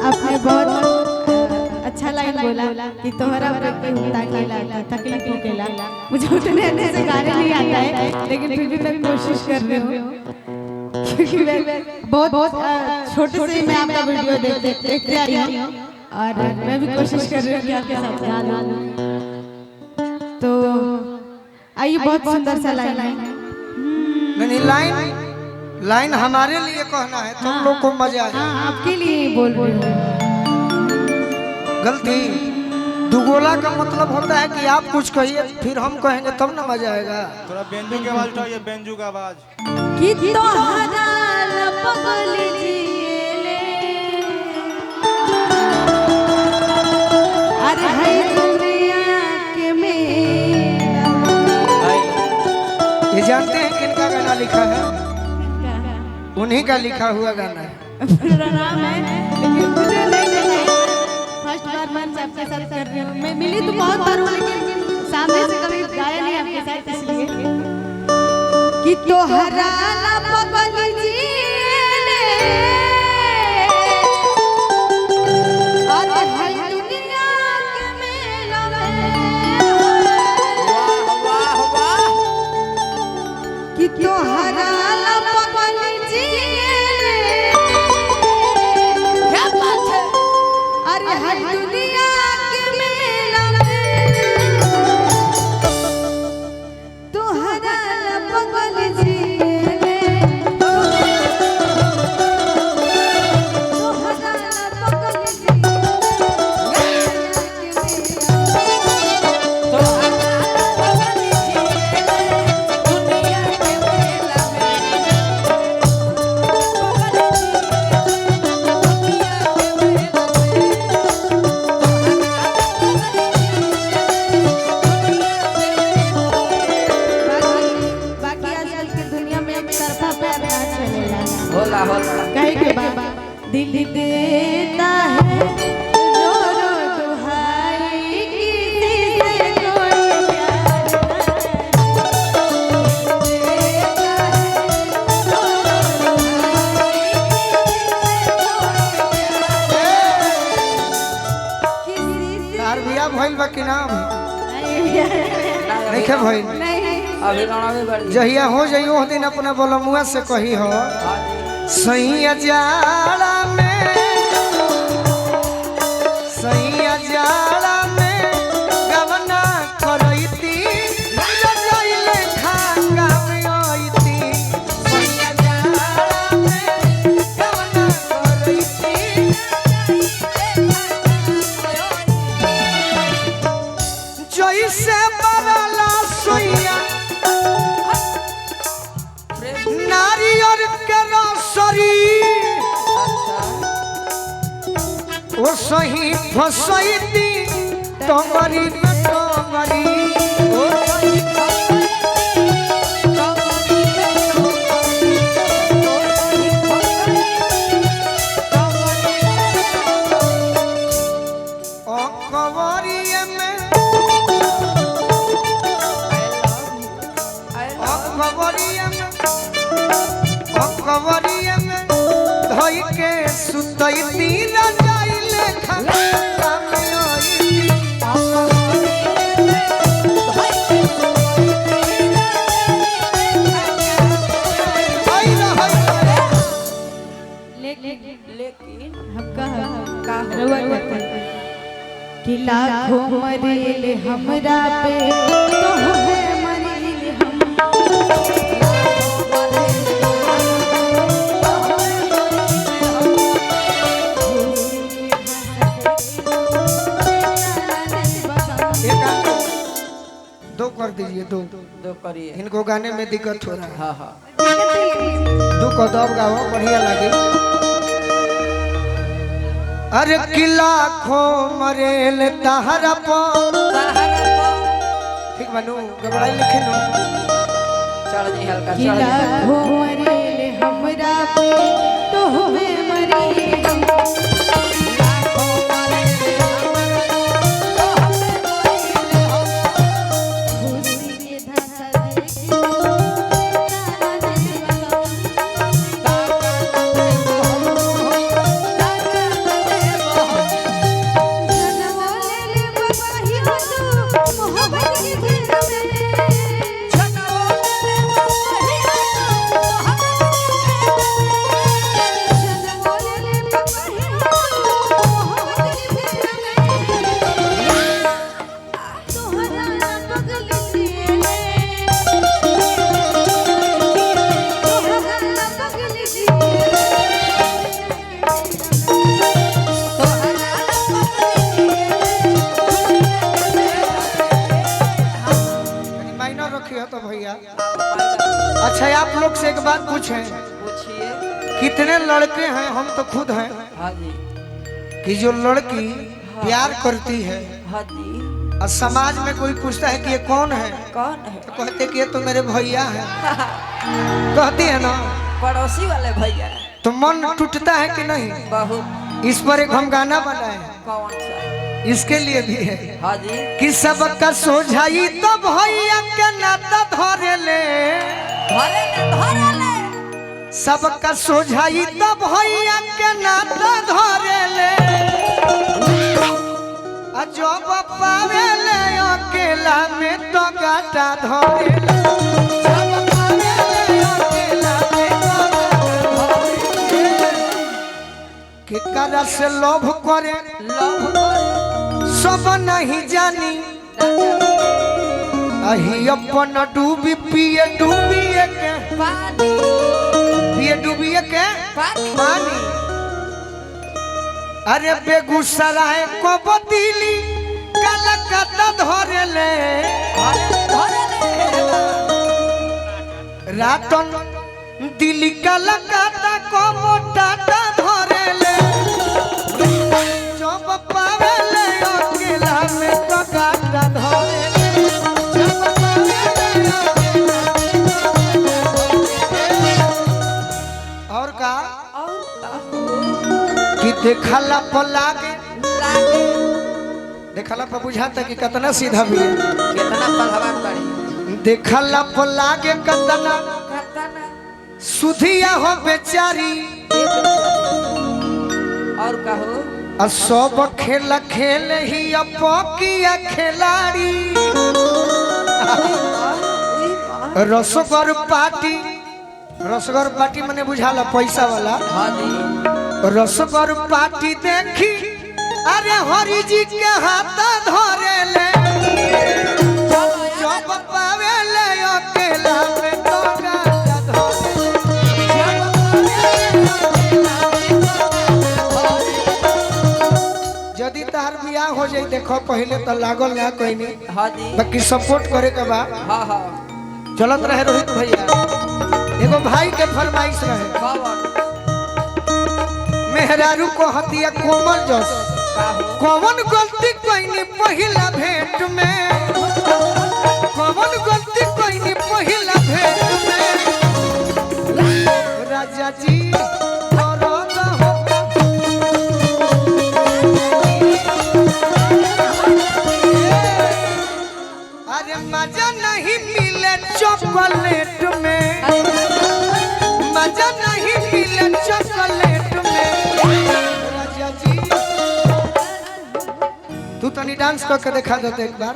आपने बहुत अच्छा लाइन बोला कि तोहरा प्रति तकलीफ होकेला। मुझे उतने अच्छे से गाने नहीं आता है, लेकिन फिर भी मैं कोशिश कर रही हूँ, क्योंकि मैं बहुत छोटे से मैं आपका वीडियो देखते आई हूँ और मैं भी कोशिश कर रही हूँ कि आपके साथ गाना। तो आइए, बहुत सुंदर सा लाइन है। नहीं, लाइन हमारे लिए कहना है, तुम लोग को मजा आए। हाँ, आपके लिए बोल रही हूँ। गलती दुगोला का मतलब होता है कि आप कुछ कहिए फिर हम कहेंगे तब ना मजा आएगा। थोड़ा बेंजू की आवाज उठाइए, बेंजू का आवाज। कि तोहरा लपक लीजिए, अरे हाय दुनिया के मेरा। ये जानते हैं किनका गाना लिखा है? उन्हीं का लिखा हुआ गाना है। मेरा नाम है, लेकिन मुझे नहीं देखा है। फर्स्ट बार मंच आपके साथ कर रही हूँ। मैं मिली तो बहुत बार हूँ, लेकिन सामने से कभी गाया नहीं आपके साथ, इसलिए कि तोहरा लपक लीजिए और हाय दुनिया के मेला में। वाह वाह वाह। कि तोहरा लपक लीजिए, क्या बात है, अरे हर दुनिया के मेला में तोहरा लपक लीजिए, तोहरा लपक लीजिए। कहे के बाबा दिल देता है रो रो दुहाई, किसी से कोई प्यार देता है, रो रो दुहाई, तार बिया भइल बा कि ना? नहीं भइल। अभी गाना भी बढ़ जहिया हो जाइयो उस दिन अपना बोलमुआ से कही हो सैया जाड़ा में, सैया जाड़ा में गवना करैती जइले खांगा में आईती। सैया जाड़ा में गवना करैती जइसे बरला सोइया नारियर के रसरी ओ सही फसैती तमरी में तमरी। ओ सही कवरिया में धोई के सुतैती न जाइले खाना में आईती। लेकिन हम कहा कि लाखों मरेले हमरा पे तो हमें मरेले हम। दो कर दीजिए, दो करिए। इनको गाने में दिक्कत हो रहा है। हाँ हाँ दो को दब गाओ, बढ़िया लगे। अरे किला खो मरेल तहरा पो ठीक बनू गबड़ाई लिखे नो चढ़ जी हल्का कि लाखों मरेले हमरा पे तो हमें मरेले हम। अच्छा आप लोग से एक बात पूछें, पूछिए। कितने लड़के हैं, हम तो खुद हैं, हाँ जी। कि जो लड़की प्यार करती है हाँ जी। और समाज में कोई पूछता है कि ये कौन है, कौन है? तो कहते कि ये तो मेरे भैया है, कहती है ना, पड़ोसी वाले भैया। तो मन टूटता है कि नहीं? बहुत। इस पर एक हम गाना बनाए हैं, कौन सा? इसके लिए भी है हाँ जी। कि सबका सोझाई तो भैया के नाता धरे ले, धरे ले। सबका सोझाई तो भैया के नाता धरे ले, जब पावे ले अकेला में तो गाटा धरे ले, जब पावे ले अकेला में तो गाटा धरे ले, कि करा से लोभ करे सब नहीं जानी, अही अपन डूबी पिए डूबिए के पिए डूबिए के पानी। अरे बेगूसराय को बदली कलकत्ता धरे ले, रातन दिल्ली कलकत्ता को मोटाटा धरे ले, जब पावे ले अकेला में तो गाटा धरे ले, जब पावे ले अकेला में तो गाटा धरे ले। और का कि देखला पर लागे, देखला पर बुझाता कि कितना सीधा भी है, कितना पलहवान बड़ी। देखला पर लागे कितना सुधिया हो बेचारी, और कहो सब खेल खेल ही अपकिया खिलाड़ी, रसगर पार्टी मने बुझाला पैसा वाला। हाँ जी। रसगर पार्टी देखी अरे हरि जी के हाथ धरे ले, जब पावे ले अकेला में तो गाटा धरे ले, जब पावे ले अकेला में तो गाटा धरे ले। यदि तार बियाह हो जाए देखो पहले तो लागल ना कोई नहीं, हाँ जी। बाकी सपोर्ट करे के बा। हाँ हाँ। चलत रहे रोहित भैया, एगो भाई के फरमाइश रहे, मेहरारू को हतिया कोमल जस, कौन गलती कोई पहिला भेंट में, कौन गलती कोई पहिला भेंट में, राजा जी अरे मजा नहीं मिले चॉकलेट में, मजा नहीं मिले चॉकलेट में, राजा जी तू तनी डांस करके दिखा देते एक बार।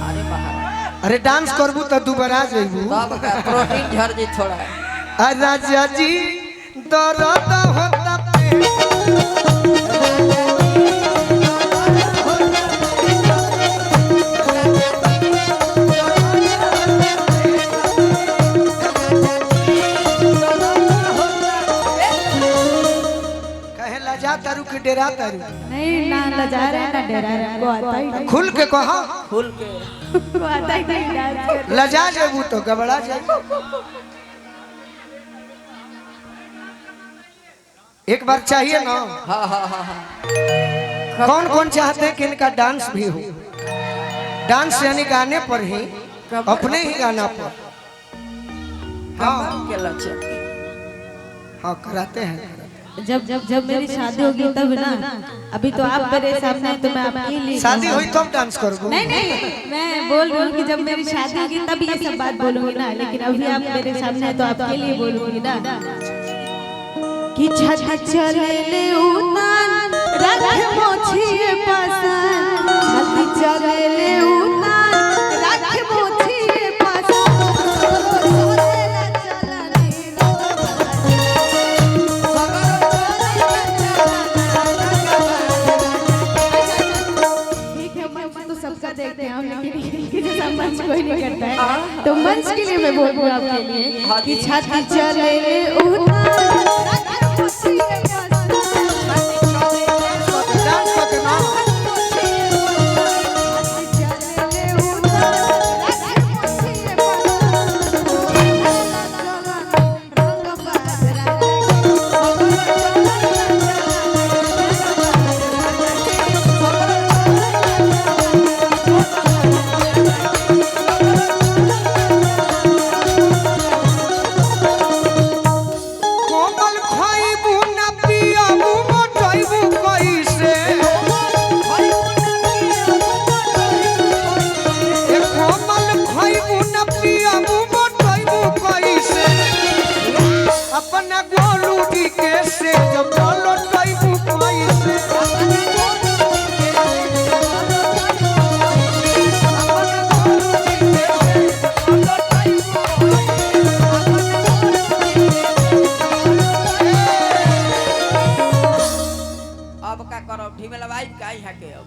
अरे महाराज, अरे डांस करबू तो दोबारा जेबू, तब का प्रोटीन झड़ जी थोड़ा। राजा जी दर्द होता पेट, तारू के डेरा तारू नहीं ना लजा रहे ना डरा रहे, वो आता ही नहीं, खुल के कहा, खुल के वो आता ही नहीं डांस कर। लजा जेबू तो गबड़ा जाए। एक बार चाहिए ना। हाँ हाँ हाँ हाँ। कौन कौन चाहते हैं कि इनका डांस भी हो, डांस यानी गाने पर ही, अपने ही गाना पर। हाँ के लक्ष्य हाँ कराते हैं। जब मेरी शादी होगी तब ना, अभी तो आप मेरे सामने हैं तो मैं आपके लिए शादी हुई तब डांस करूँ। नहीं मैं बोल रही हूँ कि जब मेरी शादी होगी तब ये सब बात बोलूंगी ना, लेकिन अभी आप मेरे सामने हैं तो आपके लिए बोलूंगी ना कि छत चले ले उतान रख मोछिए पसंद, छत चले ले उतान रख मोछिए पसंद, सोचेला चला नहीं ठीक है। मंच तो सबका देखते हैं हम, लेकिन इनके जैसा मंच कोई नहीं करता है, तो मंच के लिए मैं बोल रही हूँ आपके लिए कि छत चले ले उतान रख मोछिए अब का करो ढीमे लवाई का यहाँ के अब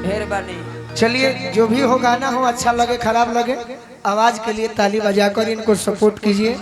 ढेर बनी चलिए जो भी हो गाना हो अच्छा लगे खराब लगे आवाज के लिए ताली बजाकर इनको सपोर्ट कीजिए।